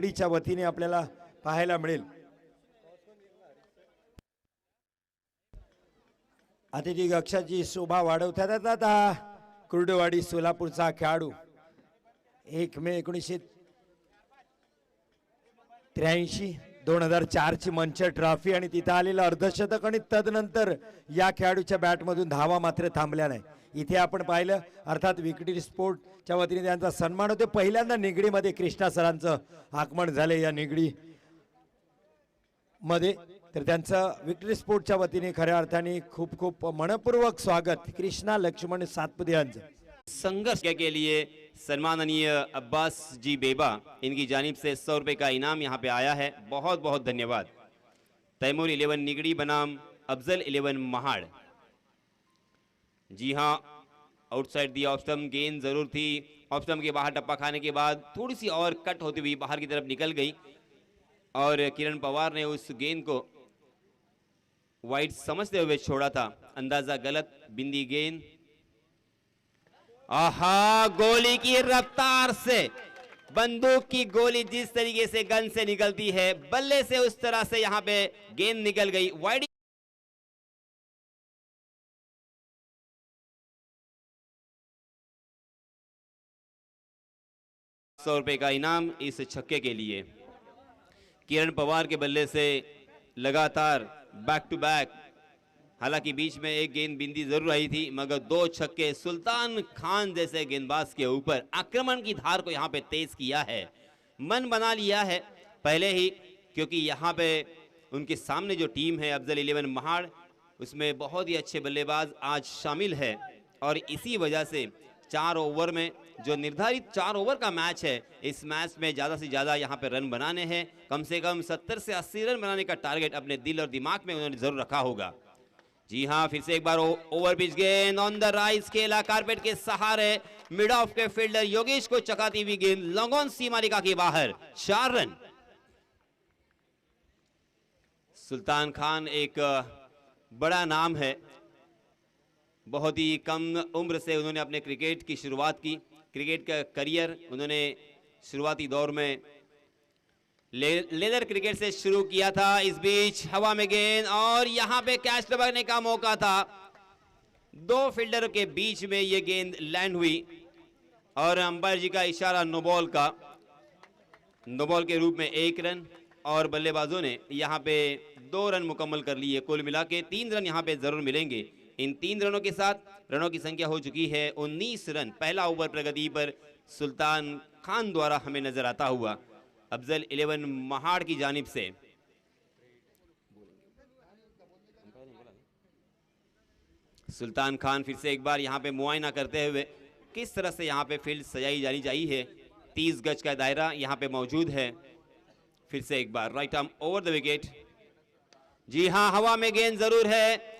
च्या वतीने आपल्याला पाहायला मिळेल। अतिथी कक्षाची शोभा वाढवतात आता कुर्डुवाडी सोलापूरचा खेळाडू 1 मे 1983 2004 ची मंच ट्रॉफी आणि तिथे आलेलं अर्धशतक आणि तदनंतर या खेळाडूच्या बॅटमधून धावा मात्र थांबल्या नाही। इथे आपण पाहिलं अर्थात विक्टरी स्पोर्टच्या वतीने त्यांचा सन्मान होते। पहिल्यांदा निगडीमध्ये कृष्णा सरांचं आगमन झाले या निगडी मध्ये, तर त्यांचं विक्टरी स्पोर्टच्या वतीने खऱ्या अर्थाने खूप खूप मनपूर्वक स्वागत कृष्णा लक्ष्मण सातपुते यांचं। संघर्ष के लिए सम्माननीय अब्बास जी बेबा इनकी जानिब से 100 रुपये का इनाम यहाँ पे आया है, बहुत बहुत धन्यवाद। तैमूर 11 निगड़ी बनाम अफजल 11 महाड़। जी हाँ, आउटसाइड दी ऑफ स्टंप गेंद जरूर थी, ऑफ स्टंप के बाहर टप्पा खाने के बाद थोड़ी सी और कट होती हुई बाहर की तरफ निकल गई और किरण पवार ने उस गेंद को वाइड समझते हुए छोड़ा था। अंदाजा गलत, बिंदी गेंद। आहा, गोली की रफ्तार से बंदूक की गोली जिस तरीके से गन से निकलती है, बल्ले से उस तरह से यहां पे गेंद निकल गई वाइड। 100 रुपए का इनाम इस छक्के के लिए। किरण पवार के बल्ले से लगातार बैक टू बैक, हालांकि बीच में एक गेंद बिंदी जरूर आई थी, मगर 2 छक्के सुल्तान खान जैसे गेंदबाज के ऊपर आक्रमण की धार को यहां पे तेज किया है। मन बना लिया है पहले ही, क्योंकि यहां पे उनके सामने जो टीम है अफजल 11 महाड़, उसमें बहुत ही अच्छे बल्लेबाज आज शामिल है और इसी वजह से 4 ओवर में जो निर्धारित 4 ओवर का मैच है, इस मैच में ज़्यादा से ज़्यादा यहाँ पे रन बनाने हैं। कम से कम 70 से 80 रन बनाने का टारगेट अपने दिल और दिमाग में उन्होंने जरूर रखा होगा। जी हाँ, फिर से एक बार ओवर पिच गेंद ऑन द राइज खेला, कारपेट के सहारे मिड ऑफ के फील्डर योगेश को चकाती हुई गेंद लॉन्ग ऑन सीमा रेखा के बाहर, 4 रन। सुल्तान खान एक बड़ा नाम है, बहुत ही कम उम्र से उन्होंने अपने क्रिकेट की शुरुआत की। क्रिकेट का करियर उन्होंने शुरुआती दौर में लेदर क्रिकेट से शुरू किया था। इस बीच हवा में गेंद और यहां पे कैच लगाने का मौका था, 2 फील्डर के बीच में ये गेंद लैंड हुई और अंपायर जी का इशारा नो बॉल का, नो बॉल के रूप में 1 रन और बल्लेबाजों ने यहां पे 2 रन मुकम्मल कर लिए। कुल मिला के 3 रन यहां पे जरूर मिलेंगे। इन 3 रनों के साथ रनों की संख्या हो चुकी है 19 रन। पहला ओवर प्रगति पर सुल्तान खान द्वारा हमें नजर आता हुआ अफजल 11 महाड़ की जानिब से। सुल्तान खान फिर से एक बार यहां पे मुआयना करते हुए किस तरह से यहां पे फील्ड सजाई जानी चाहिए। 30 गज का दायरा यहां पे मौजूद है। फिर से एक बार right arm over the wicket. जी हां, हवा में गेंद जरूर है,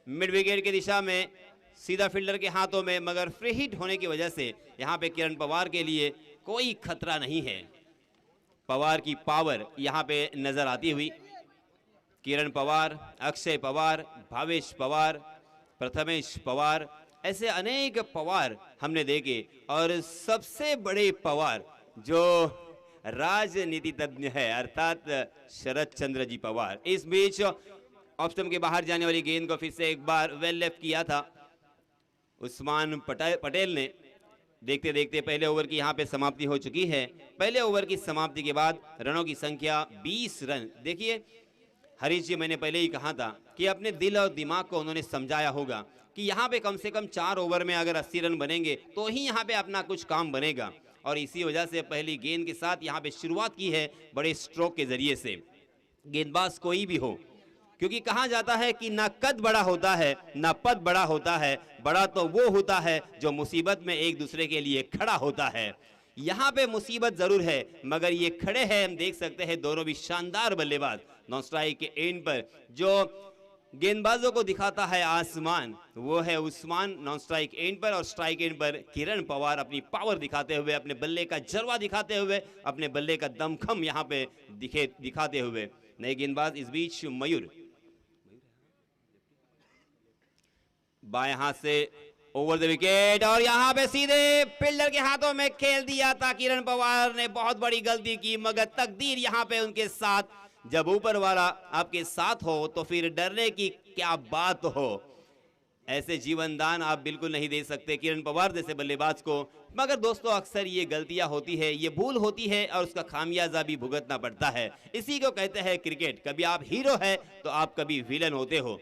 मिड विकेट की दिशा में, सीधा फील्डर के हाथों में, मगर फ्री हिट होने की वजह से यहां पे किरण पवार के लिए कोई खतरा नहीं है। पवार की पावर यहां पे नजर आती हुई किरण पवार, अक्षय पवार, भावेश पवार, प्रथमेश पवार, ऐसे अनेक पवार हमने देखे और सबसे बड़े पवार जो राजनीति तज्ञ है अर्थात शरद चंद्र जी पवार। इस बीच ऑफ स्टंप के बाहर जाने वाली गेंद को फिर से एक बार वेल लेफ्ट किया था उस्मान पटेल ने। देखते देखते पहले ओवर की यहां पे समाप्ति हो चुकी है। पहले ओवर की समाप्ति के बाद रनों की संख्या 20 रन। देखिए हरीश जी, मैंने पहले ही कहा था कि अपने दिल और दिमाग को उन्होंने समझाया होगा कि यहाँ पे कम से कम 4 ओवर में अगर 80 रन बनेंगे तो ही यहाँ पे अपना कुछ काम बनेगा, और इसी वजह से पहली गेंद के साथ यहाँ पे शुरुआत की है बड़े स्ट्रोक के जरिए से। गेंदबाज कोई भी हो, क्योंकि कहा जाता है कि ना कद बड़ा होता है ना पद बड़ा होता है, बड़ा तो वो होता है जो मुसीबत में एक दूसरे के लिए खड़ा होता है। यहाँ पे मुसीबत जरूर है मगर ये खड़े हैं, हम देख सकते हैं दोनों भी शानदार बल्लेबाज। नॉन स्ट्राइक के एंड पर जो गेंदबाजों को दिखाता है आसमान, वो है उस्मान नॉन स्ट्राइक एंड पर, और स्ट्राइक एंड पर किरण पवार अपनी पावर दिखाते हुए, अपने बल्ले का जलवा दिखाते हुए, अपने बल्ले का दमखम यहाँ पे दिखाते हुए। नए गेंदबाज इस बीच मयूर, बाएं हाथ से ओवर द विकेट और यहां पे सीधे फील्डर के हाथों में खेल दिया था। किरण पवार ने बहुत बड़ी गलती की, मगर तकदीर यहां पे उनके साथ। जब ऊपर वाला आपके साथ हो तो फिर डरने की क्या बात हो। ऐसे जीवन दान आप बिल्कुल नहीं दे सकते किरण पवार जैसे बल्लेबाज को। मगर दोस्तों अक्सर ये गलतियां होती है, ये भूल होती है और उसका खामियाजा भी भुगतना पड़ता है। इसी को कहते हैं क्रिकेट। कभी आप हीरो है तो आप कभी विलन होते हो।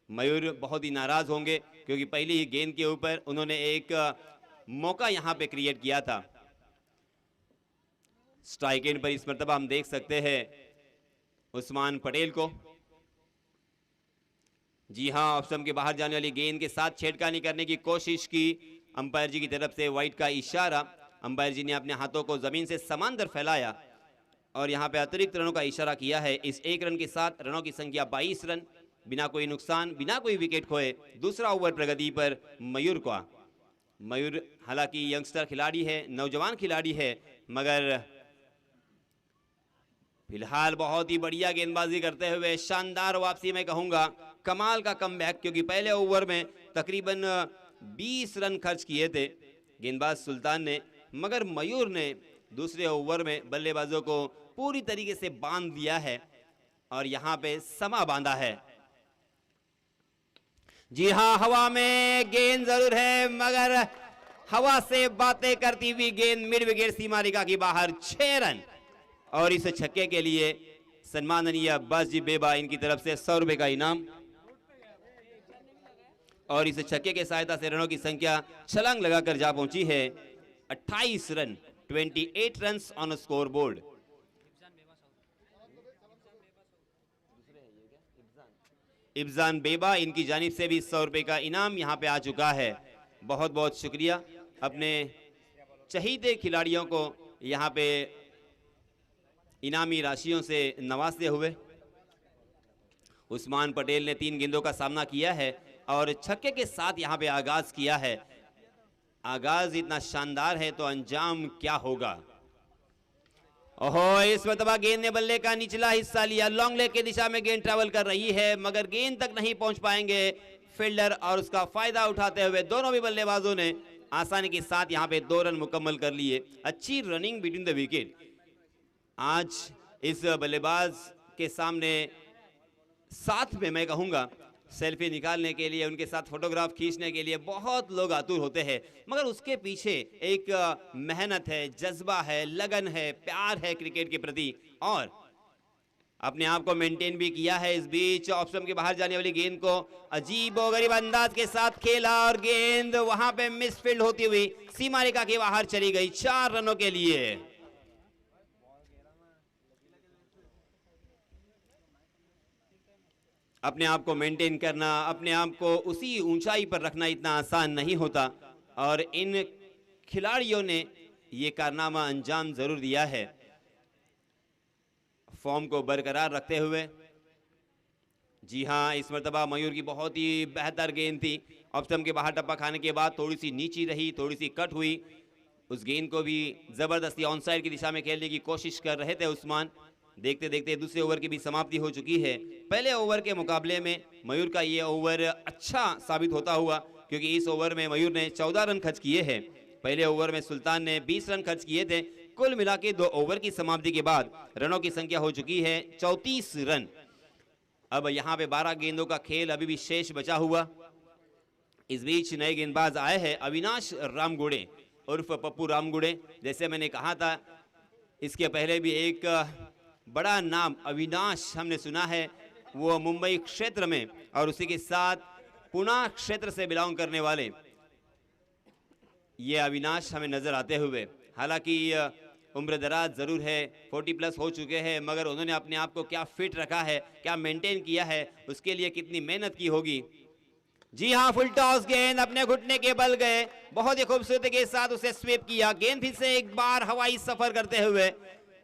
मयूर बहुत ही नाराज होंगे क्योंकि पहली ही गेंद के ऊपर उन्होंने एक मौका यहां पे क्रिएट किया था। स्ट्राइक एंड पर इस मर्तबा हम देख सकते हैं उस्मान पटेल को। जी हां, ऑफ स्टंप के बाहर जाने वाली गेंद के साथ छेड़खानी करने की कोशिश की। अंपायर जी की तरफ से वाइड का इशारा। अंपायर जी ने अपने हाथों को जमीन से समांतर फैलाया और यहां पे अतिरिक्त रनों का इशारा किया है। इस एक रन के साथ रनों की संख्या 22 रन, बिना कोई नुकसान, बिना कोई विकेट खोए। दूसरा ओवर प्रगति पर मयूर का। मयूर हालांकि यंगस्टर खिलाड़ी है, नौजवान खिलाड़ी है, मगर फिलहाल बहुत ही बढ़िया गेंदबाजी करते हुए शानदार वापसी मैं कहूंगा, कमाल का कमबैक। क्योंकि पहले ओवर में तकरीबन 20 रन खर्च किए थे गेंदबाज सुल्तान ने, मगर मयूर ने दूसरे ओवर में बल्लेबाजों को पूरी तरीके से बांध दिया है और यहां पे समा बांधा है। जी हां, हवा में गेंद जरूर है, मगर हवा से बातें करती हुई गेंद मिड विकेट सीमा रेखा की बाहर। 6 रन और इस छक्के के लिए सम्माननीय अब्बास जी बेबा इनकी तरफ से 100 रुपए का इनाम। और इस छक्के के सहायता से रनों की संख्या छलांग लगाकर जा पहुंची है 28 रन, 28 रन ऑन स्कोर बोर्ड। इब्जान बेबा इनकी जानिब से भी 100 रुपए का इनाम यहां पे आ चुका है। बहुत बहुत शुक्रिया अपने चहीते खिलाड़ियों को यहां पे इनामी राशियों से नवाजते हुए। उस्मान पटेल ने 3 गेंदों का सामना किया है और छक्के के साथ यहां पे आगाज किया है। आगाज इतना शानदार है तो अंजाम क्या होगा। ओहो, इस मरतबा गेंद ने बल्ले का निचला हिस्सा लिया। लॉन्ग लेग की दिशा में गेंद ट्रैवल कर रही है, मगर गेंद तक नहीं पहुंच पाएंगे फील्डर और उसका फायदा उठाते हुए दोनों भी बल्लेबाजों ने आसानी के साथ यहां पे 2 रन मुकम्मल कर लिए। अच्छी रनिंग बिटवीन द विकेट। आज इस बल्लेबाज के सामने साथ में मैं कहूंगा सेल्फी निकालने के लिए, उनके साथ फोटोग्राफ खींचने के लिए बहुत लोग आतुर होते हैं, मगर उसके पीछे एक मेहनत है, जज्बा है, लगन है, प्यार है क्रिकेट के प्रति और अपने आप को मेंटेन भी किया है। इस बीच ऑफ स्टंप के बाहर जाने वाली गेंद को अजीबोगरीब अंदाज के साथ खेला और गेंद वहां पे मिसफील्ड होती हुई सीमा रेखा के बाहर चली गई 4 रनों के लिए। अपने आप को मेंटेन करना, अपने आप को उसी ऊंचाई पर रखना इतना आसान नहीं होता और इन खिलाड़ियों ने ये कारनामा अंजाम जरूर दिया है। फॉर्म को बरकरार रखते हुए। जी हां, इस मर्तबा मयूर की बहुत ही बेहतर गेंद थी। ऑफ स्टंप के बाहर टप्पा खाने के बाद थोड़ी सी नीची रही, थोड़ी सी कट हुई। उस गेंद को भी जबरदस्ती ऑन साइड की दिशा में खेलने की कोशिश कर रहे थे उस्मान। देखते देखते दूसरे ओवर की भी समाप्ति हो चुकी है। पहले ओवर के मुकाबले में मयूर का ये ओवर अच्छा साबित होता हुआ, क्योंकि इस ओवर में मयूर ने 14 रन खर्च किए हैं। पहले ओवर में सुल्तान ने 20 रन खर्च किए थे। कुल मिला के 2 ओवर की समाप्ति के बाद रनों की संख्या हो चुकी है 34 रन। अब यहाँ पे 12 गेंदों का खेल अभी भी शेष बचा हुआ। इस बीच नए गेंदबाज आए हैं अविनाश रामगुड़े उर्फ पप्पू रामगुड़े। जैसे मैंने कहा था, इसके पहले भी एक बड़ा नाम अविनाश हमने सुना है, वो मुंबई क्षेत्र में और उसी के साथ पुणे क्षेत्र से बिलोंग करने वाले ये अविनाश हमें नजर आते हुए। हालांकि उम्र दराज जरूर है, 40+ हो चुके हैं, मगर उन्होंने अपने आप को क्या फिट रखा है, क्या मेंटेन किया है, उसके लिए कितनी मेहनत की होगी। जी हां, फुल टॉस गेंद अपने घुटने के बल गए, बहुत ही खूबसूरती के साथ उसे स्वीप किया। गेंद फिर से एक बार हवाई सफर करते हुए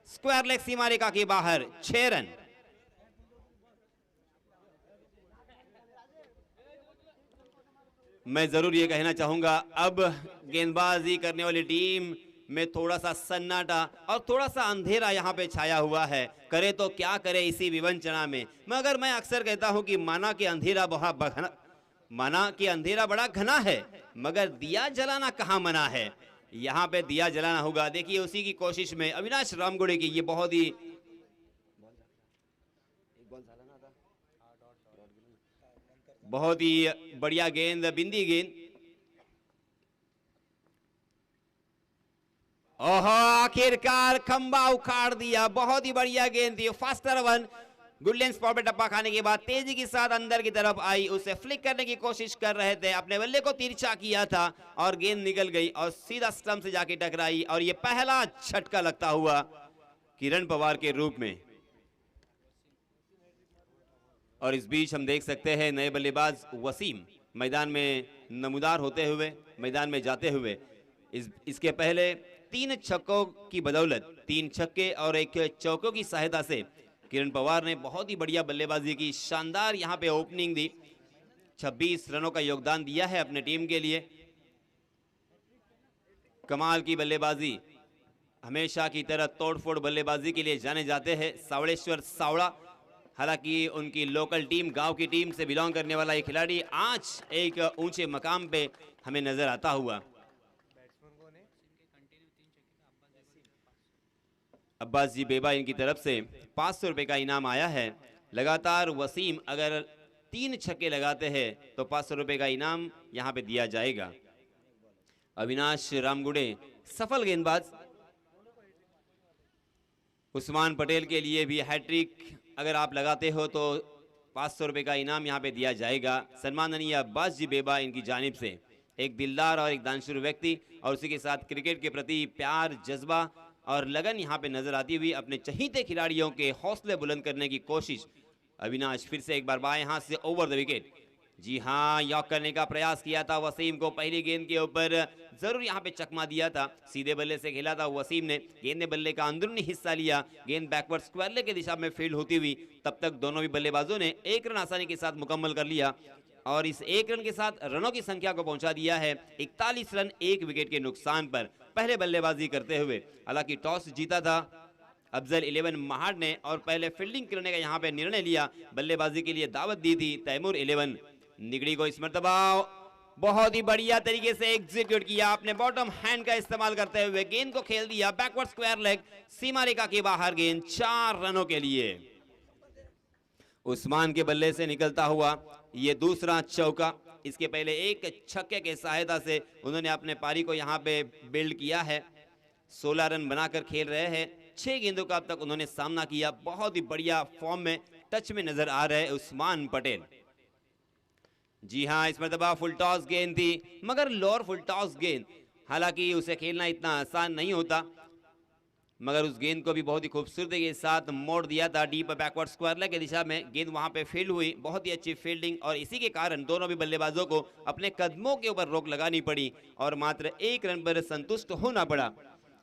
स्क्वायर लेग सीमा रेखा के बाहर। 6 रन। मैं जरूर ये कहना चाहूंगा, अब गेंदबाजी करने वाली टीम में थोड़ा सा सन्नाटा और थोड़ा सा अंधेरा यहां पे छाया हुआ है। करे तो क्या करे इसी विवंचना में, मगर मैं अक्सर कहता हूं कि माना कि अंधेरा माना कि अंधेरा बड़ा घना है मगर दिया जलाना कहाँ मना है, यहाँ पे दिया जलाना होगा। देखिए उसी की कोशिश में अविनाश रामगुड़े की ये बहुत ही बढ़िया गेंद, बिंदी गेंद। ओहो आखिरकार खंबा उखाड़ दिया, बहुत ही बढ़िया गेंद थी। फास्टर वन गुडलैंड स्पॉट पे टप्पा खाने के बाद तेजी के साथ अंदर की तरफ आई, उसे फ्लिक करने की कोशिश कर रहे थे, अपने बल्ले को तिरछा किया था और गेंद निकल गई और सीधा स्टंप से जाके टकराई और ये पहला झटका लगता हुआ किरण पवार के रूप में। और इस बीच हम देख सकते हैं नए बल्लेबाज वसीम मैदान में नमूदार होते हुए, मैदान में जाते हुए। इसके पहले 3 छक्कों की बदौलत, 3 छक्के और 1 चौकों की सहायता से किरण पवार ने बहुत ही बढ़िया बल्लेबाजी की, शानदार यहां पे ओपनिंग दी, 26 रनों का योगदान दिया है अपने टीम के लिए। कमाल की बल्लेबाजी, हमेशा की तरह तोड़फोड़ बल्लेबाजी के लिए जाने जाते हैं सावड़ेश्वर सावड़ा। हालांकि उनकी लोकल टीम, गांव की टीम से बिलोंग करने वाला ये खिलाड़ी आज एक ऊंचे मकाम पे हमें नजर आता हुआ। अब्बास जी बेबा इनकी तरफ से 500 रुपए का इनाम आया है। लगातार वसीम अगर 3 छक्के लगाते हैं तो 500 रुपए का इनाम यहां पे दिया जाएगा। अविनाश रामगुड़े सफल गेंदबाज। उस्मान पटेल के लिए भी हैट्रिक अगर आप लगाते हो तो 500 रुपए का इनाम यहां पे दिया जाएगा। सम्माननीय अब्बास जी बेबा इनकी जानिब से, एक दिलदार और एक दानशूर व्यक्ति और उसी के साथ क्रिकेट के प्रति प्यार, जज्बा और लगन यहां पे नजर आती हुई अपने चहीते खिलाड़ियों के हौसले बुलंद करने की कोशिश। अविनाश फिर से एक बार बाएं हाथ से ओवर द विकेट, जी हां, यॉक करने का प्रयास किया था वसीम को, पहली गेंद के ऊपर जरूर यहां पे चकमा दिया था, सीधे बल्ले से खेला था वसीम ने, गेंद ने बल्ले का अंदरूनी हिस्सा लिया, गेंद बैकवर्ड स्क्वायर लेग की दिशा में फील्ड होती हुई, तब तक दोनों भी बल्लेबाजों ने 1 रन आसानी के साथ मुकम्मल कर लिया और इस 1 रन के साथ रनों की संख्या को पहुंचा दिया है 41 रन 1 विकेट के नुकसान पर पहले बल्लेबाजी करते हुए। हालांकि टॉस जीता था अफजल 11 महाड़ ने और पहले फील्डिंग करने का यहां पे निर्णय लिया, बल्लेबाजी के लिए दावत दी थी तैमूर 11 निगड़ी को। इस मर्तबा बहुत ही बढ़िया तरीके से एग्जीक्यूट किया, अपने बॉटम हैंड का इस्तेमाल करते हुए गेंद को खेल दिया बैकवर्ड स्क्वायर लेग, सीमा रेखा के बाहर गेंद, 4 रनों के लिए। उस्मान के बल्ले से निकलता हुआ ये दूसरा चौका, इसके पहले 1 छक्के के सहायता से उन्होंने अपने पारी को यहां पे बिल्ड किया है। 16 रन बनाकर खेल रहे हैं, 6 गेंदों का अब तक उन्होंने सामना किया। बहुत ही बढ़िया फॉर्म में, टच में नजर आ रहे उस्मान पटेल। जी हां, इस मर्तबा फुल टॉस गेंद थी मगर लोअर फुल टॉस गेंद, हालांकि उसे खेलना इतना आसान नहीं होता मगर उस गेंद को भी बहुत ही खूबसूरती के साथ मोड़ दिया था डीप बैकवर्ड स्क्वायर लेग की दिशा में, गेंद वहां पे फील्ड हुई, बहुत ही अच्छी फील्डिंग और इसी के कारण दोनों भी बल्लेबाजों को अपने कदमों के ऊपर रोक लगानी पड़ी और मात्र 1 रन पर संतुष्ट होना पड़ा।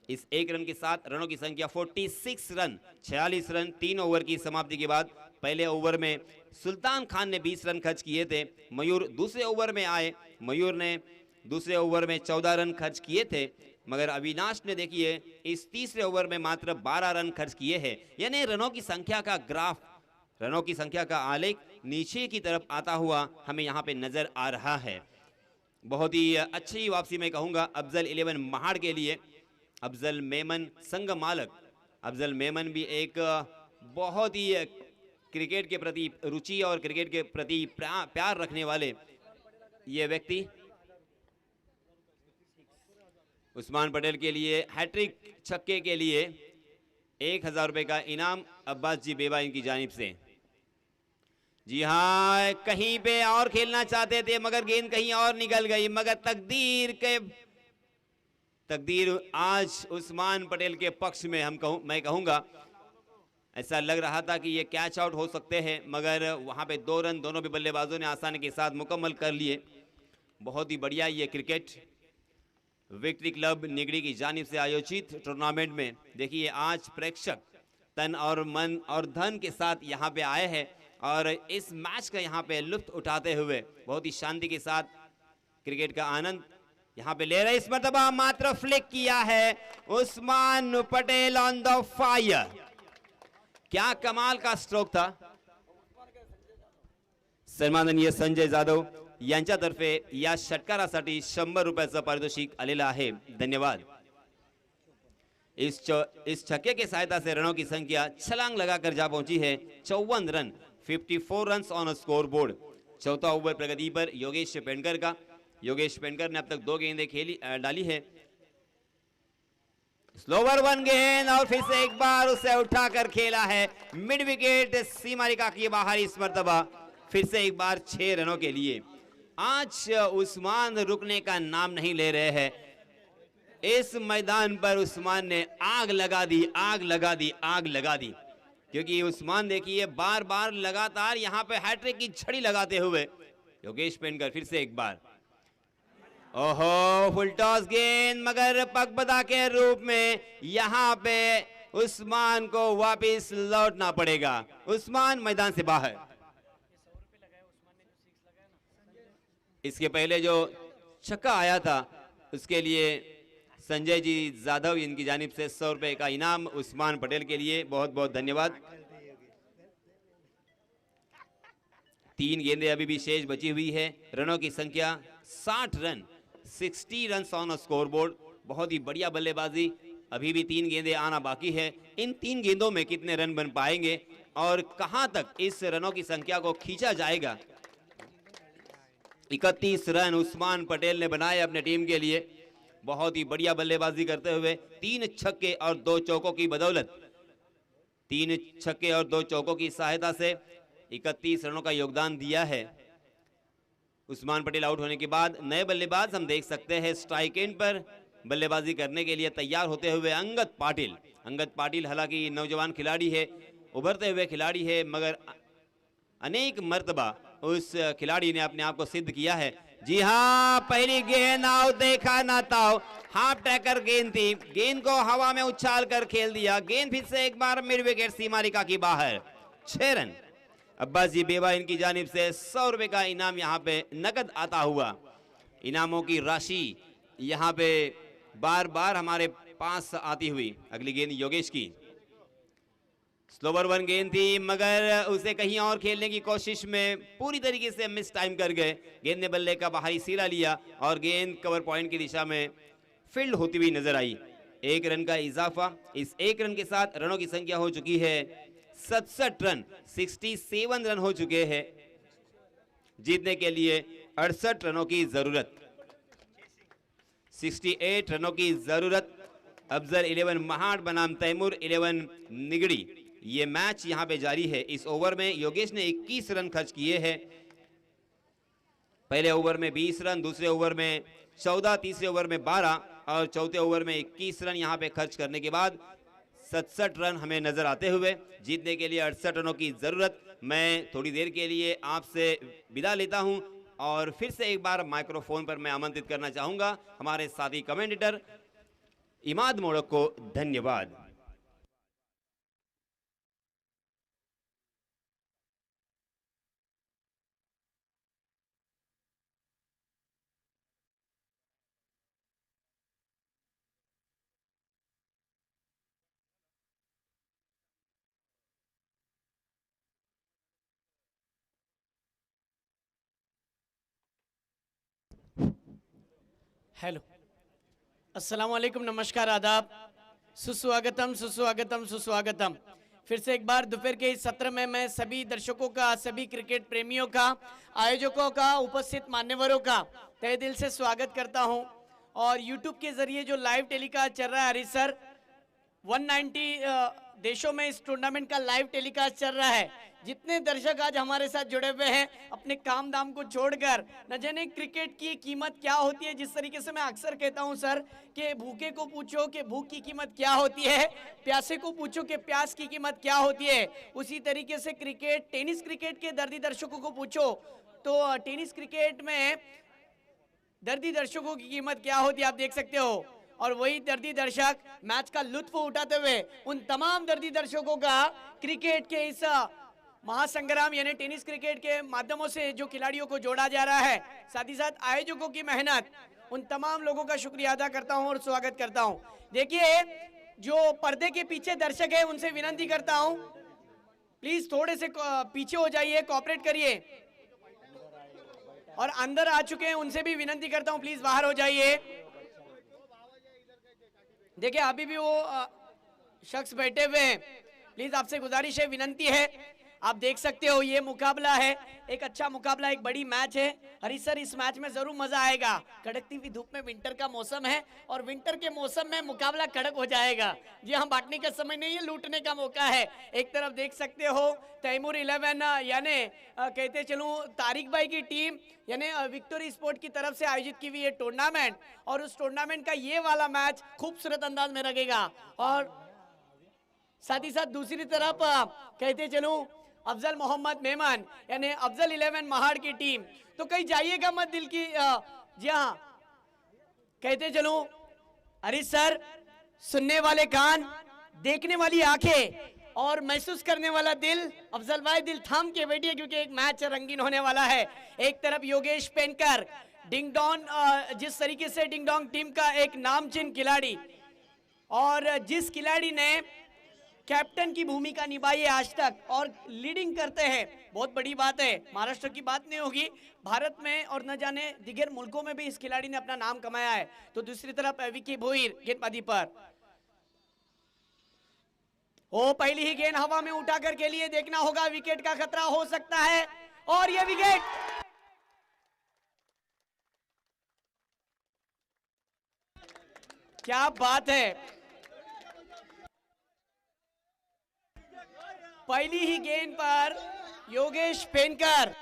इस 1 रन के साथ रनों की संख्या 46 रन, 46 रन 3 ओवर की समाप्ति के बाद। पहले ओवर में सुल्तान खान ने 20 रन खर्च किए थे, मयूर दूसरे ओवर में आए, मयूर ने दूसरे ओवर में 14 रन खर्च किए थे मगर अविनाश ने देखिए इस तीसरे ओवर में मात्र 12 रन खर्च किए हैं। यानी रनों की संख्या का ग्राफ, रनों की संख्या का आलेख नीचे की तरफ आता हुआ हमें यहाँ पे नजर आ रहा है। बहुत ही अच्छी वापसी मैं कहूँगा अफजल 11 महाड़ के लिए। अफजल मेमन संघ मालक, अफजल मेमन भी एक बहुत ही क्रिकेट के प्रति रुचि और क्रिकेट के प्रति प्यार रखने वाले ये व्यक्ति। उस्मान पटेल के लिए हैट्रिक छक्के के लिए 1000 रुपए का इनाम अब्बास जी बेबा इनकी जानिब से। जी हाँ, कहीं पे और खेलना चाहते थे मगर गेंद कहीं और निकल गई, मगर तकदीर आज उस्मान पटेल के पक्ष में मैं कहूंगा। ऐसा लग रहा था कि ये कैच आउट हो सकते हैं मगर वहां पे 2 रन दोनों भी बल्लेबाजों ने आसानी के साथ मुकम्मल कर लिए। बहुत ही बढ़िया ये क्रिकेट विक्ट्री क्लब निगड़ी की जानिब से आयोजित टूर्नामेंट में देखिए आज प्रेक्षक तन और मन और धन के साथ यहाँ पे आए हैं और इस मैच का यहाँ पे लुत्फ उठाते हुए बहुत ही शांति के साथ क्रिकेट का आनंद यहाँ पे ले रहे। इस मर्तबा मात्र फ्लिक किया है Usman Patel on the fire, क्या कमाल का स्ट्रोक था। सम्माननीय संजय जादव यांच्यातर्फे या षटकारासाठी 100 रुपयाचं पारितोषिक आलेलं आहे. धन्यवाद. इस छक्के की सहायता से रनों की संख्या छलांग लगाकर जा पहुंची है 54 run, 54 run on score board. चौथा ओवर प्रगति पर योगेश पेंडकर का. योगेश पेंडकर ने अब तक 2 गेंदें डाली है. स्लोवर 1 गेंद और फिर से एक बार उसे उठाकर खेला है मिड विकेट सीमारेखा की बाहर. इस मर्तबा फिर से एक बार 6 रनों के लिए. आज उस्मान रुकने का नाम नहीं ले रहे हैं. इस मैदान पर उस्मान ने आग लगा दी, आग लगा दी, आग लगा दी. क्योंकि उस्मान देखिए बार बार लगातार यहां पे हैट्रिक की छड़ी लगाते हुए. योगेश पेंडकर फिर से एक बार. ओहो, फुल टॉस गेंद मगर पगबदा के रूप में यहां पे उस्मान को वापस लौटना पड़ेगा. उस्मान मैदान से बाहर. इसके पहले जो छक्का आया था उसके लिए संजय जी जाधव इनकी जानिब से 100 रुपए का इनाम उस्मान पटेल के लिए बहुत बहुत धन्यवाद. 3 गेंदें अभी भी शेष बची हुई है. रनों की संख्या 60 run, 60 run on score board. बहुत ही बढ़िया बल्लेबाजी. अभी भी 3 गेंदें आना बाकी है. इन 3 गेंदों में कितने रन बन पाएंगे और कहां तक इस रनों की संख्या को खींचा जाएगा. 31 रन उस्मान पटेल ने बनाए अपने टीम के लिए. बहुत ही बढ़िया बल्लेबाजी करते हुए 3 छक्के और 2 चौकों की बदौलत, 3 छक्के और 2 चौकों की सहायता से 31 रनों का योगदान दिया है. उस्मान पटेल आउट होने के बाद नए बल्लेबाज हम देख सकते हैं स्ट्राइक एंड पर बल्लेबाजी करने के लिए तैयार होते हुए अंगद पाटिल. अंगद पाटिल हालांकि नौजवान खिलाड़ी है, उभरते हुए खिलाड़ी है, मगर अनेक मर्तबा उस खिलाड़ी ने अपने आप को सिद्ध किया है. जी हां, पहली गेंद आओ देखा ना ताओ, हाफ टैकर गेंद थी. गेंद को हवा में उछाल कर खेल दिया. गेंद फिर से एक बार मिड विकेट सीमारेखा की बाहर. 6 रन. अब्बास जी बेवा इनकी जानिब से 100 रुपए का इनाम यहाँ पे नकद आता हुआ. इनामों की राशि यहाँ पे बार बार हमारे पास आती हुई. अगली गेंद योगेश की. स्लोवर 1 गेंद थी मगर उसे कहीं और खेलने की कोशिश में पूरी तरीके से मिस टाइम कर गए. गेंद ने बल्ले का बाहरी सिरा लिया और गेंद कवर पॉइंट की दिशा में फील्ड होती हुई नजर आई. 1 रन का इजाफा. इस 1 रन के साथ रनों की संख्या हो चुकी है 67 रन. 67 रन हो चुके हैं. जीतने के लिए 68 रनों की जरूरत. 68 रनों की जरूरत. अफजल 11 महाड़ बनाम तैमूर 11 निगड़ी. ये मैच यहां पे जारी है. इस ओवर में योगेश ने 21 रन खर्च किए हैं. पहले ओवर में 20 रन, दूसरे ओवर में 14, तीसरे ओवर में 12 और चौथे ओवर में 21 रन यहां पे खर्च करने के बाद 67 रन हमें नजर आते हुए. जीतने के लिए 68 रनों की जरूरत. मैं थोड़ी देर के लिए आपसे विदा लेता हूं और फिर से एक बार माइक्रोफोन पर मैं आमंत्रित करना चाहूंगा हमारे साथी कमेंटेटर इमाद मोड़क को. धन्यवाद. हेलो, अस्सलाम वालेकुम, नमस्कार, आदाब, सुस्वागतम सुस्वागतम सुस्वागतम. फिर से एक बार दोपहर के इस सत्र में मैं सभी दर्शकों का, सभी क्रिकेट प्रेमियों का, आयोजकों का, उपस्थित मान्यवरों का तहे दिल से स्वागत करता हूं. और YouTube के जरिए जो लाइव टेलीकास्ट चल रहा है हरीश सर, 190 देशों में इस टूर्नामेंट का लाइव टेलीकास्ट चल रहा है. जितने दर्शक आज हमारे साथ जुड़े हुए हैं अपने काम दाम को छोड़कर, न जाने क्रिकेट की कीमत क्या होती है. जिस तरीके से मैं अक्सर कहता हूं सर कि भूखे को पूछो कि भूख की कीमत क्या होती है, प्यासे को पूछो कि प्यास की कीमत क्या होती है, उसी तरीके से क्रिकेट, टेनिस क्रिकेट के दर्दी दर्शकों को पूछो तो टेनिस क्रिकेट में दर्दी दर्शकों की कीमत क्या होती है आप देख सकते हो. और वही दर्दी दर्शक मैच का लुत्फ उठाते हुए उन तमाम दर्दी दर्शकों का क्रिकेट के इस महासंग्राम यानी टेनिस क्रिकेट के माध्यमों से जो खिलाड़ियों को जोड़ा जा रहा है, साथ ही साथ आयोजकों की मेहनत, उन तमाम लोगों का शुक्रिया अदा करता हूं और स्वागत करता हूं. देखिए, जो पर्दे के पीछे दर्शक है उनसे विनती करता हूं प्लीज थोड़े से पीछे हो जाइए, कोऑपरेट करिए. और अंदर आ चुके हैं उनसे भी विनंती करता हूं प्लीज बाहर हो जाइए। देखिए अभी भी वो शख्स बैठे हुए हैं, प्लीज आपसे गुजारिश है, विनंती है। आप देख सकते हो ये मुकाबला है, एक अच्छा मुकाबला, एक बड़ी मैच है। हरी सर इस मैच में जरूर मजा आएगा। कड़कती हुई धूप में विंटर का मौसम है और विंटर के मौसम में मुकाबला कड़क हो जाएगा। जी हाँ, बांटने का समय नहीं है, लूटने का मौका है। एक तरफ देख सकते हो तैमूर 11 यानी कहते चलूं तारिक भाई की टीम यानी विक्टोरी स्पोर्ट की तरफ से आयोजित की हुई है टूर्नामेंट, और उस टूर्नामेंट का ये वाला मैच खूबसूरत अंदाज में लगेगा। और साथ ही साथ दूसरी तरफ कहते चलूं अफजल मोहम्मद मेमन यानी अफजल 11 महाड़ की टीम। तो कहीं जाइएगा मत दिल की, जी हाँ, कहते चलूं हरीश सर, सुनने वाले कान, देखने वाली आंखें और महसूस करने वाला दिल। अफजल भाई दिल थाम के बैठिए क्योंकि एक मैच रंगीन होने वाला है। एक तरफ योगेश पेनकर डिंग डॉन, जिस तरीके से डिंग डोंग टीम का एक नामचीन खिलाड़ी और जिस खिलाड़ी ने कैप्टन की भूमिका निभाई है आज तक और लीडिंग करते हैं, बहुत बड़ी बात है। महाराष्ट्र की बात नहीं होगी, भारत में और न जाने दिगर मुल्कों में भी इस खिलाड़ी ने अपना नाम कमाया है। तो दूसरी तरफ विकी भोईर गेंदबाजी पर, वो पहली ही गेंद हवा में उठाकर के लिए देखना होगा, विकेट का खतरा हो सकता है और ये विकेट क्या बात है। पहली ही गेंद पर योगेश पेनकर,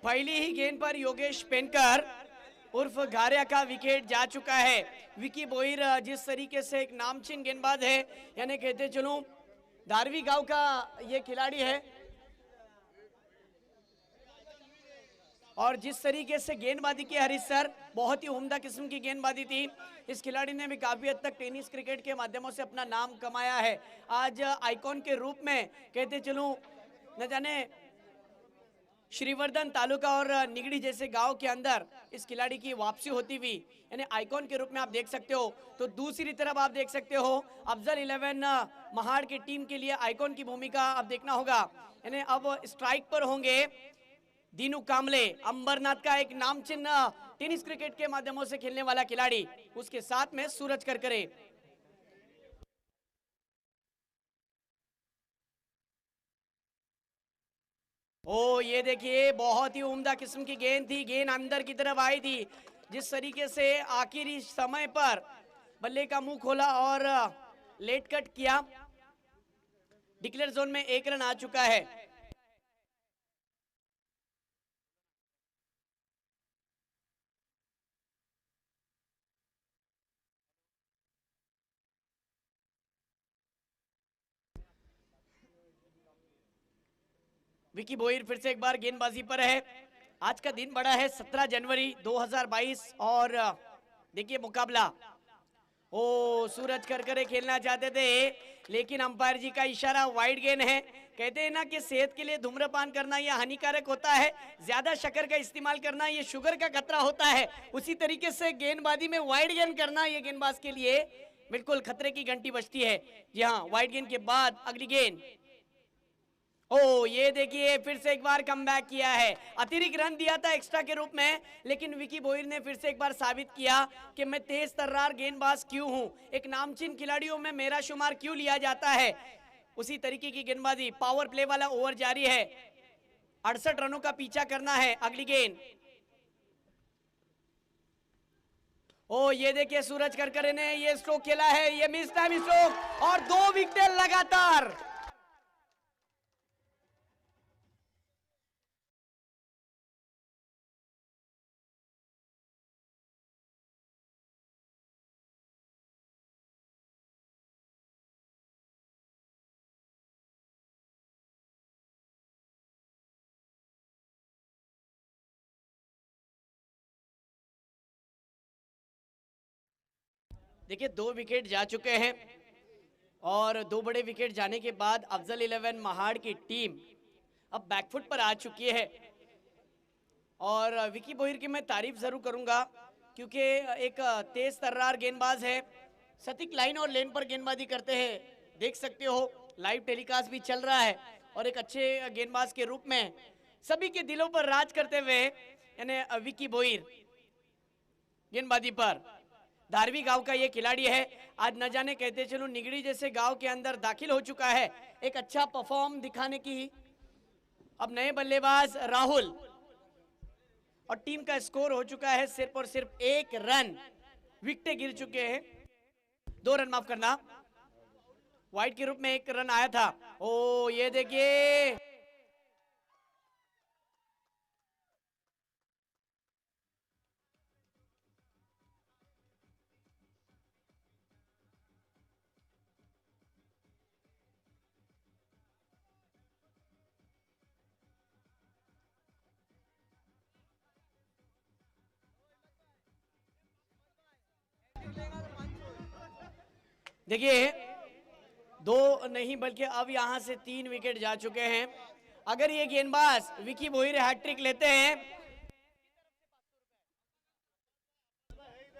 पहली ही गेंद पर योगेश पेनकर उर्फ घारिया का विकेट जा चुका है। विकी भोईर जिस तरीके से एक नामचीन गेंदबाज है, यानी कहते चलूं धारवी गांव का ये खिलाड़ी है, और जिस तरीके से गेंदबाजी की हरीश सर, बहुत ही उम्दा किस्म की गेंदबाजी थी। इस खिलाड़ी ने भी काफी हद तक टेनिस क्रिकेट के माध्यमों से अपना नाम कमाया है। आज आइकॉन के रूप में कहते चलूं न जाने श्रीवर्धन तालुका और निगड़ी जैसे गांव के अंदर इस खिलाड़ी की वापसी होती हुई यानी आइकॉन के रूप में आप देख सकते हो। तो दूसरी तरफ आप देख सकते हो अफजल 11 महाड़ की टीम के लिए आइकॉन की भूमिका आप देखना होगा, यानी अब स्ट्राइक पर होंगे दीनू कामले, अंबरनाथ का एक नामचीन टेनिस क्रिकेट के माध्यमों से खेलने वाला खिलाड़ी, उसके साथ में सूरज करकरे। ओ ये देखिए बहुत ही उम्दा किस्म की गेंद थी, गेंद अंदर की तरफ आई थी। जिस तरीके से आखिरी समय पर बल्ले का मुंह खोला और लेट कट किया, डिक्लेयर जोन में 1 रन आ चुका है। विकी भोईर फिर से एक बार गेंदबाजी पर है। आज का दिन बड़ा है, 17 जनवरी 2022, और देखिए मुकाबला। ओ सूरज करकरे खेलना चाहते थे लेकिन अंपायर जी का इशारा वाइड गेंद है। कहते हैं ना कि सेहत के लिए धूम्रपान करना यह हानिकारक होता है, ज्यादा शक्कर का इस्तेमाल करना ये शुगर का खतरा होता है। उसी तरीके से गेंदबाजी में वाइड गेंद करना ये गेंदबाज के लिए बिल्कुल खतरे की घंटी बजती है। जी हाँ, वाइड गेंद के बाद अगली गेंद। ओ ये देखिए फिर से एक बार कमबैक किया है, अतिरिक्त रन दिया था एक्स्ट्रा के रूप में, लेकिन विकी भोईर ने फिर से एक बार साबित किया कि मैं तेज तर्रार गेंदबाज क्यों हूं, एक नामचीन खिलाड़ियों में मेरा शुमार क्यों लिया जाता है। उसी तरीके की गेंदबाजी, पावर प्ले वाला ओवर जारी है, 68 रनों का पीछा करना है। अगली गेंद। ओ ये देखिए सूरज करकरे ने ये स्ट्रोक खेला है, ये मिस टाइम स्ट्रोक और 2 विकेट लगातार। देखिए 2 विकेट जा चुके हैं और 2 बड़े विकेट जाने के बाद अफजल 11 महाड़ की टीम अब बैकफुट पर आ चुकी है। और विकी भोईर की मैं तारीफ जरूर करूंगा क्योंकि एक तेज तर्रार गेंदबाज है, सटीक लाइन और लेन पर गेंदबाजी करते हैं। देख सकते हो लाइव टेलीकास्ट भी चल रहा है और एक अच्छे गेंदबाज के रूप में सभी के दिलों पर राज करते हुए यानी विकी भोईर गेंदबाजी पर धारवी गांव का ये खिलाड़ी है। आज न जाने कहते चलो निगड़ी जैसे गांव के अंदर दाखिल हो चुका है एक अच्छा परफॉर्म दिखाने की। अब नए बल्लेबाज राहुल और टीम का स्कोर हो चुका है सिर्फ और सिर्फ 1 रन। विकेटें गिर चुके हैं, 2 रन माफ करना, वाइट के रूप में 1 रन आया था। ओ ये देखिए देखिए 2 नहीं बल्कि अब यहां से 3 विकेट जा चुके हैं। अगर ये गेंदबाज विकी भोईर हैट्रिक लेते हैं,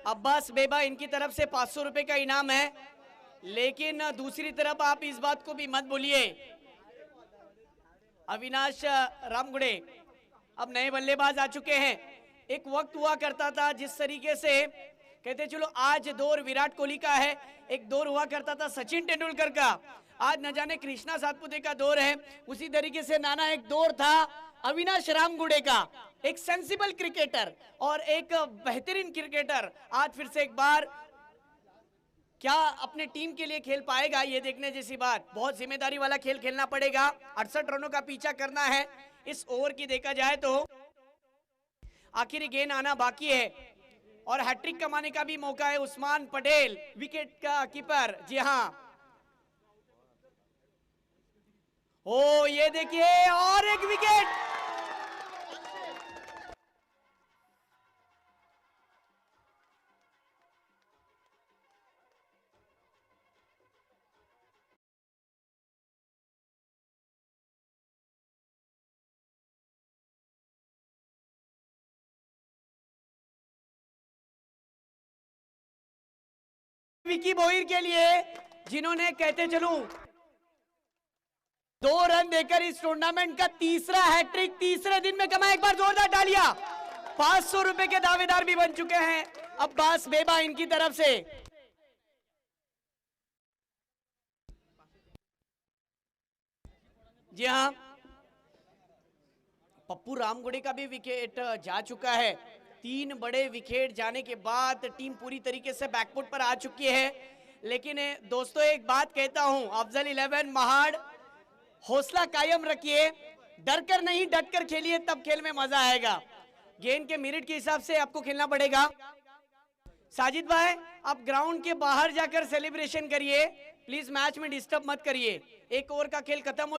अब्बास बेबा इनकी तरफ से 500 रुपए का इनाम है। लेकिन दूसरी तरफ आप इस बात को भी मत भूलिए, अविनाश रामगुड़े अब नए बल्लेबाज आ चुके हैं। एक वक्त हुआ करता था जिस तरीके से कहते चलो आज दौर विराट कोहली का है, एक दौर हुआ करता था सचिन तेंदुलकर का, आज न जाने कृष्णा सातपुते का दौर है। उसी तरीके से नाना एक दौर था अविनाश रामगुड़े का, एक सेंसिबल क्रिकेटर और एक बेहतरीन क्रिकेटर। आज फिर से एक बार क्या अपने टीम के लिए खेल पाएगा, ये देखने जैसी बात। बहुत जिम्मेदारी वाला खेल खेलना पड़ेगा, 68 रनों का पीछा करना है इस ओवर की देखा जाए तो। आखिरी गेंद आना बाकी है और हैट्रिक कमाने का भी मौका है। उस्मान पटेल विकेट का कीपर, जी हां, ओ ये देखिए और एक विकेट। विकी भोईर के लिए जिन्होंने कहते चलूं 2 रन देकर इस टूर्नामेंट का तीसरा हैट्रिक तीसरे दिन में कमाया। एक बार जोरदार तालियां। 500 रुपए के दावेदार भी बन चुके हैं अब्बास बेबा इनकी तरफ से। जी हां, पप्पू रामगुड़े का भी विकेट जा चुका है। 3 बड़े विकेट जाने के बाद टीम पूरी तरीके से बैकफुट पर आ चुकी है। लेकिन दोस्तों एक बात कहता हूं, अफजल 11 महाड़, हौसला कायम रखिए, डर कर नहीं डट कर खेलिए, तब खेल में मजा आएगा। गेंद के मेरिट के हिसाब से आपको खेलना पड़ेगा। साजिद भाई आप ग्राउंड के बाहर जाकर सेलिब्रेशन करिए, प्लीज मैच में डिस्टर्ब मत करिए। 1 ओवर का खेल खत्म हो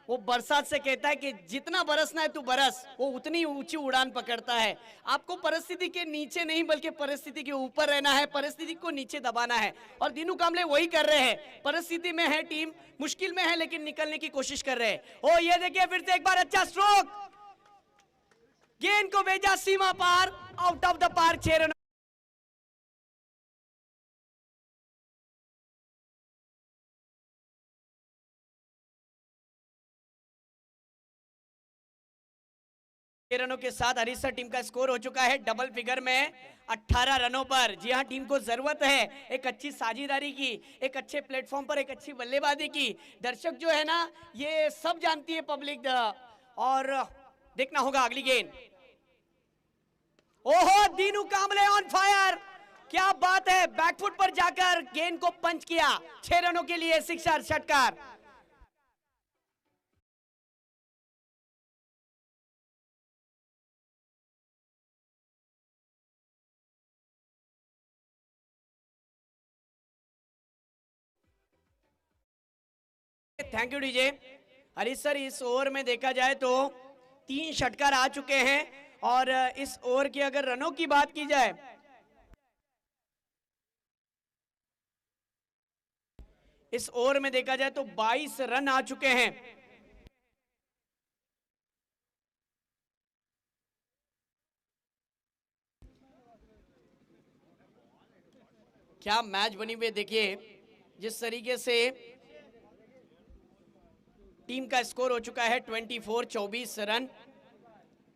वो बरसात से कहता है कि जितना बरसना है तू बरस, वो उतनी ऊंची उड़ान पकड़ता है। आपको परिस्थिति के नीचे नहीं बल्कि परिस्थिति के ऊपर रहना है, परिस्थिति को नीचे दबाना है। और दीनू कामले वही कर रहे हैं। परिस्थिति में है टीम, मुश्किल में है लेकिन निकलने की कोशिश कर रहे हैं। ओ ये देखिए फिर से एक बार अच्छा स्ट्रोक, गेंद को भेजा सीमा पार, आउट ऑफ द पार्क, 6 रन। रनों के साथ हरीसर टीम का स्कोर हो चुका है डबल फिगर में 18 रनों पर। जी हां, टीम को जरूरत है एक अच्छी साझेदारी की, एक अच्छे प्लेटफॉर्म पर एक अच्छी बल्लेबाजी की। दर्शक जो है ना ये सब जानती है पब्लिक, और देखना होगा अगली गेंद। ओहो दीनू कामले ऑन फायर, क्या बात है, बैकफुट पर जाकर गेंद को पंच किया। 6 रनों के लिए सिक्सर षटकार। Thank you DJ. Harish sir इस ओवर में देखा जाए तो 3 षटकार आ चुके हैं और इस ओवर की अगर रनों की बात की जाए इस ओवर में देखा जाए तो 22 रन आ चुके हैं। क्या मैच बनी हुई है, देखिए जिस तरीके से टीम का स्कोर हो चुका है 24 रन,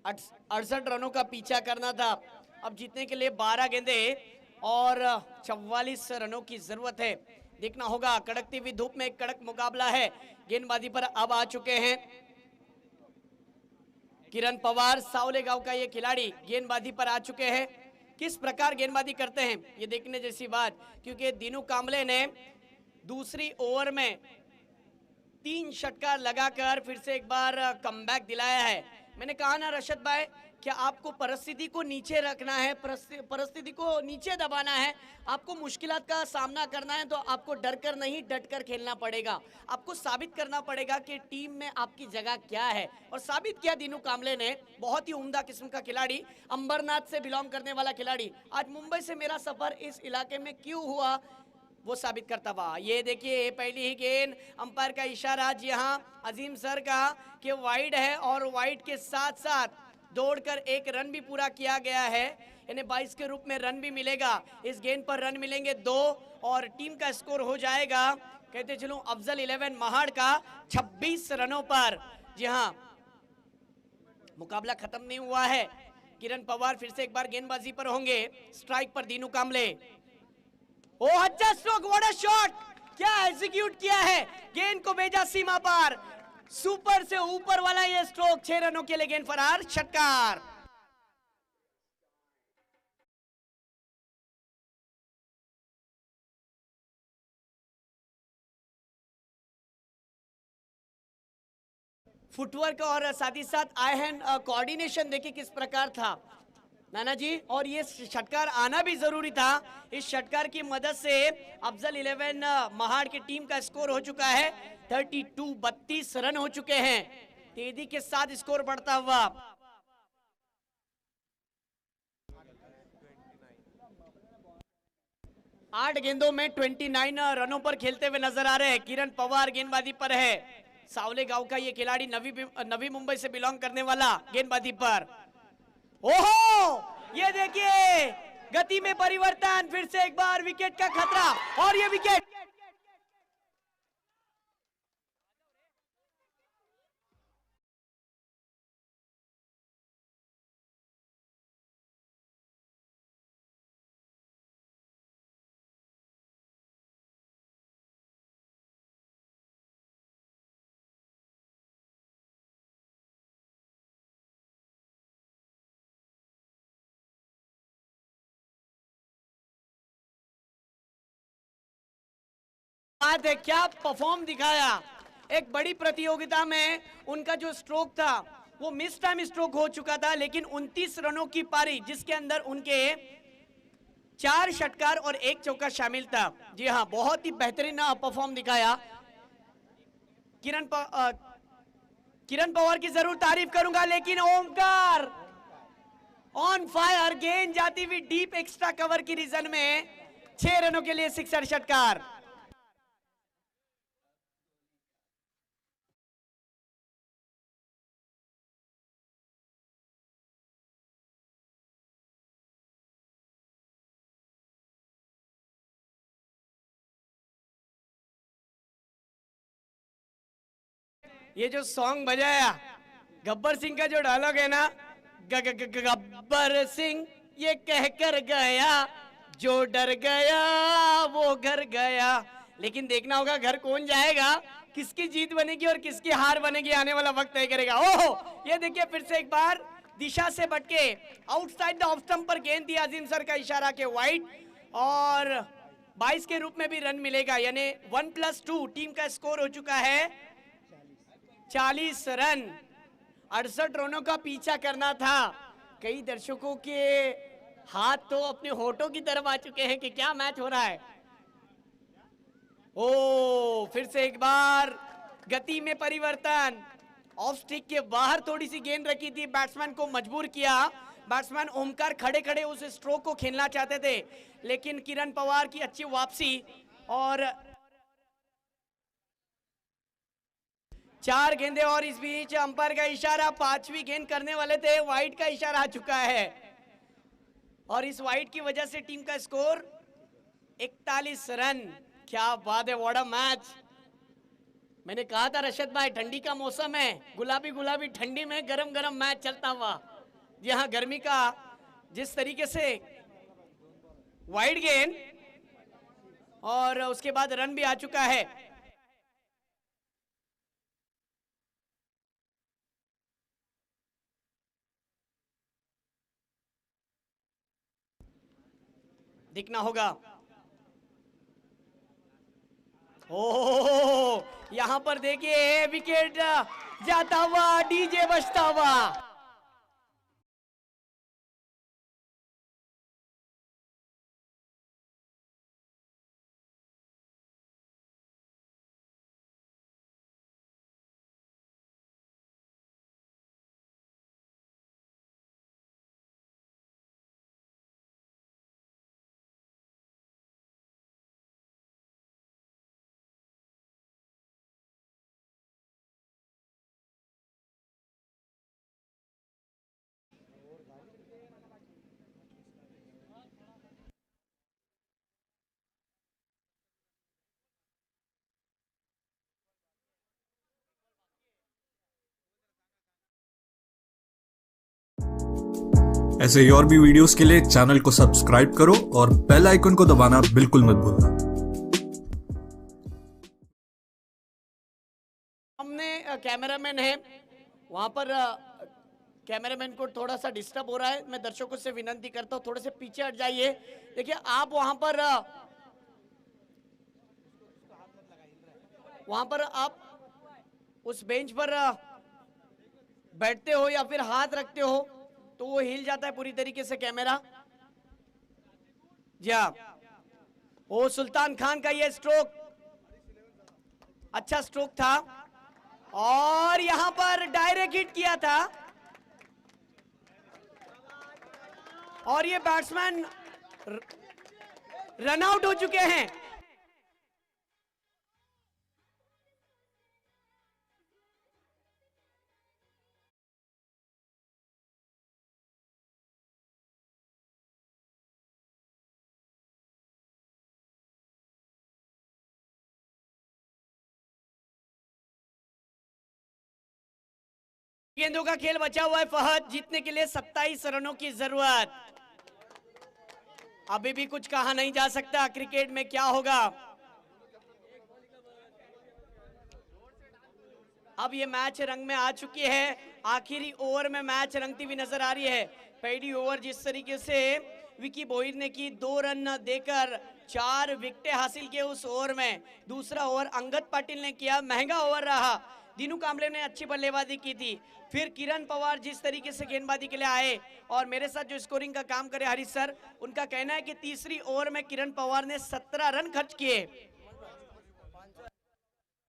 68 रनों का पीछा करना था। अब जीतने के लिए 12 गेंदे और 44 रनों की जरूरत है। देखना होगा, कड़कती हुई धूप में एक कड़क मुकाबला है। गेंदबाजी पर अब आ चुके हैं किरण पवार, सावले गांव का ये खिलाड़ी गेंदबाजी पर आ चुके हैं। किस प्रकार गेंदबाजी करते हैं ये देखने जैसी बात, क्योंकि दीनू कांबले ने दूसरी ओवर में 3 षटकार लगाकर फिर से एक बार कमबैक दिलाया है। मैंने कहा ना रशद भाई, क्या आपको परिस्थिति को नीचे रखना है, परिस्थिति को नीचे दबाना है, आपको मुश्किलात का सामना करना है, तो आपको डर कर नहीं डट कर खेलना पड़ेगा। आपको साबित करना पड़ेगा कि टीम में आपकी जगह क्या है, और साबित किया दीनू कांबले ने। बहुत ही उम्दा किस्म का खिलाड़ी, अंबरनाथ से बिलोंग करने वाला खिलाड़ी। आज मुंबई से मेरा सफर इस इलाके में क्यों हुआ वो साबित करता हुआ। ये देखिए पहली ही गेंद, अंपायर का इशारा जी हाँ अजीम सर का कि वाइड है, और वाइड के साथ साथ दौड़कर एक रन भी पूरा किया गया है। इन्हें 22 के रूप में रन भी मिलेगा। इस गेंद पर रन मिलेंगे 2 और टीम का स्कोर हो जाएगा, कहते चलूं अफजल 11 महाड़ का 26 रनों पर। जी हाँ, मुकाबला खत्म नहीं हुआ है। किरण पवार फिर से एक बार गेंदबाजी पर होंगे। स्ट्राइक पर दीनू कांबले। ओ अच्छा स्ट्रोक, व्हाट अ शॉट, क्या एग्जीक्यूट किया है, गेंद को भेजा सीमा पार, सुपर से ऊपर वाला ये स्ट्रोक। 6 रनों के लिए गेंद फरार, षटकार। फुटवर्क और साथ ही साथ आई हैंड कोऑर्डिनेशन देखिए किस प्रकार था नाना जी, और ये षटकार आना भी जरूरी था। इस षटकार की मदद से अफजल 11 महाड़ की टीम का स्कोर हो चुका है 32 रन हो चुके हैं। तेजी के साथ स्कोर बढ़ता हुआ। आठ गेंदों में 29 रनों पर खेलते हुए नजर आ रहे हैं। किरण पवार गेंदबाजी पर है। सावले गांव का ये खिलाड़ी नवी मुंबई से बिलोंग करने वाला गेंदबाजी पर। ओहो, ये देखिए गति में परिवर्तन, फिर से एक बार विकेट का खतरा, और ये विकेट। बात है, क्या परफॉर्म दिखाया। एक बड़ी प्रतियोगिता में उनका जो स्ट्रोक था वो मिस टाइम स्ट्रोक हो चुका था, लेकिन 29 रनों की पारी जिसके अंदर उनके 4 षटकार और 1 चौका शामिल था। जी हाँ, बहुत ही बेहतरीन परफॉर्म दिखाया। किरण पवार की जरूर तारीफ करूंगा, लेकिन ओमकार ऑन फायर, गेंद जाती हुई डीप एक्स्ट्रा कवर की रीजन में 6 रनों के लिए सिक्सर षटकार। ये जो सॉन्ग बजाया, गब्बर सिंह का जो डायलॉग है ना, गब्बर सिंह ये कहकर गया, जो डर गया वो घर गया। लेकिन देखना होगा घर कौन जाएगा, किसकी जीत बनेगी और किसकी हार बनेगी, आने वाला वक्त तय करेगा। ओहो, ये देखिए फिर से एक बार दिशा से भटके आउटसाइड द ऑफ स्टंप पर गेंद दी, अजीम सर का इशारा के वाइड, और 22 के रूप में भी रन मिलेगा, यानी 1+2 टीम का स्कोर हो चुका है 40 रन। 68 रनों का पीछा करना था। कई दर्शकों के हाथ तो अपने होठों की तरफ आ चुके हैं कि क्या मैच हो रहा है। ओ, फिर से एक बार गति में परिवर्तन, ऑफ स्टिक के बाहर थोड़ी सी गेंद रखी थी, बैट्समैन को मजबूर किया। बैट्समैन ओमकार खड़े खड़े उस स्ट्रोक को खेलना चाहते थे, लेकिन किरण पवार की अच्छी वापसी, और 4 गेंदे, और इस बीच अंपायर का इशारा, 5वीं गेंद करने वाले थे, वाइड का इशारा आ चुका है, और इस वाइड की वजह से टीम का स्कोर 41 रन, क्या बात है, व्हाट अ मैच। मैंने कहा था रशद भाई ठंडी का मौसम है, गुलाबी गुलाबी ठंडी में गरम गरम मैच चलता हुआ। जी हाँ, गर्मी का जिस तरीके से वाइड गेंद और उसके बाद रन भी आ चुका है। दिखना होगा। ओ यहां पर देखिए विकेट जाता हुआ, डीजे बजता हुआ। ऐसे ही और भी वीडियोस के लिए चैनल को सब्सक्राइब करो और बेल आइकन को दबाना बिल्कुल मत भूलना। हमने कैमरामैन है वहां पर, कैमरामैन को थोड़ा सा डिस्टर्ब हो रहा है। मैं दर्शकों से विनती करता हूं थोड़े से पीछे हट जाइए। देखिए आप वहां पर आप उस बेंच पर बैठते हो या फिर हाथ रखते हो तो वो हिल जाता है पूरी तरीके से कैमरा। जी हाँ, वो सुल्तान खान का ये स्ट्रोक अच्छा स्ट्रोक था और यहां पर डायरेक्ट हिट किया था और ये बैट्समैन रन आउट हो चुके हैं। गेंदों का खेल बचा हुआ है फहद, जीतने के लिए 27 रनों की जरूरत। अभी भी कुछ कहा नहीं जा सकता क्रिकेट में क्या होगा। अब ये मैच रंग में आ चुकी है, आखिरी ओवर में मैच रंगती हुई नजर आ रही है। पहली ओवर जिस तरीके से विकी बोहिर ने की, 2 रन देकर 4 विकेटें हासिल किए उस ओवर में। दूसरा ओवर अंगद पाटिल ने किया, महंगा ओवर रहा। दीनू कांबले ने अच्छी बल्लेबाजी की थी। फिर किरण पवार जिस तरीके से गेंदबाजी के लिए आए और मेरे साथ जो स्कोरिंग का काम करे हरीश सर, उनका कहना है कि तीसरी ओवर में किरण पवार ने 17 रन खर्च किए।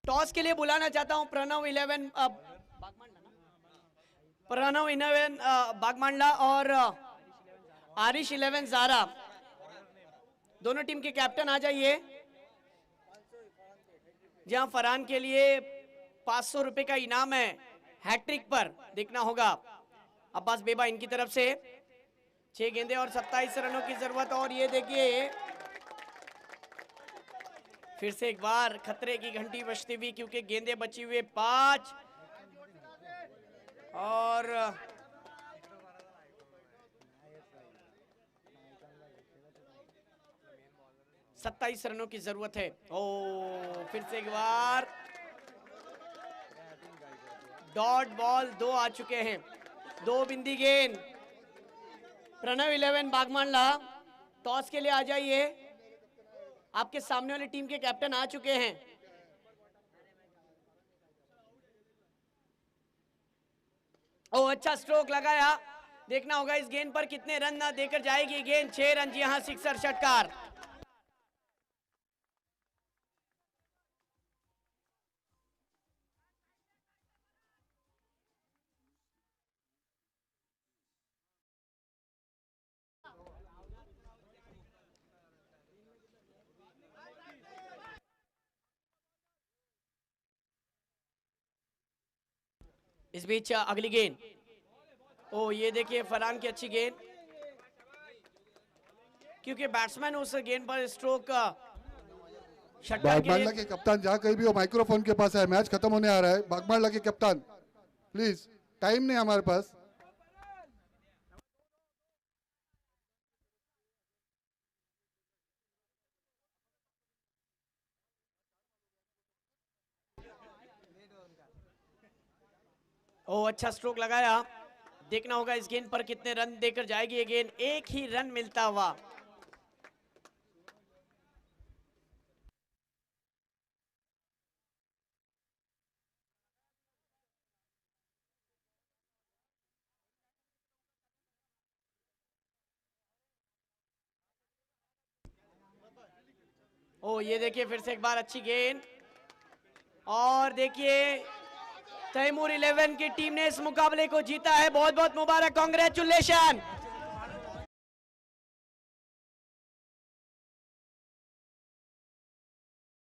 टॉस के लिए बुलाना चाहता हूं प्रणव 11 बागमांडला और आरिश 11 जारा, दोनों टीम के कैप्टन आ जाइए। जहां फरहान के लिए 500 रुपए का इनाम है हैट्रिक पर, देखना होगा। अब्बास बेबा इनकी तरफ से 6 गेंदे और 27 रनों की जरूरत। और ये देखिए फिर से एक बार खतरे की घंटी बजती हुई, क्योंकि गेंदे बची हुए 5 और 27 रनों की जरूरत है। ओ फिर से एक बार डॉट बॉल 2 आ चुके हैं, 2 बिंदी गेंद। प्रणव 11 बागमांडला टॉस के लिए आ जाइए। आपके सामने वाली टीम के कैप्टन आ चुके हैं। ओ अच्छा स्ट्रोक लगाया, देखना होगा इस गेंद पर कितने रन ना देकर जाएगी गेंद। 6 रन, जी हां, सिक्सर षटकार। इस बीच अगली गेंद, ओ ये देखिए फरहान की अच्छी गेंद, क्योंकि बैट्समैन उस गेंद पर स्ट्रोक षटकार के बागमारला लिए के कप्तान जहाँ कहीं भी हो, माइक्रोफोन के पास है, मैच खत्म होने आ रहा है। बागमारला के कप्तान प्लीज, टाइम नहीं हमारे पास। ओ अच्छा स्ट्रोक लगाया। देखना होगा इस गेंद पर कितने रन देकर जाएगी ये गेंद। एक ही रन मिलता हुआ। ओ ये देखिए फिर से एक बार अच्छी गेंद। और देखिए तैमूर 11 की टीम ने इस मुकाबले को जीता है। बहुत बहुत मुबारक, कांग्रेचुलेशन।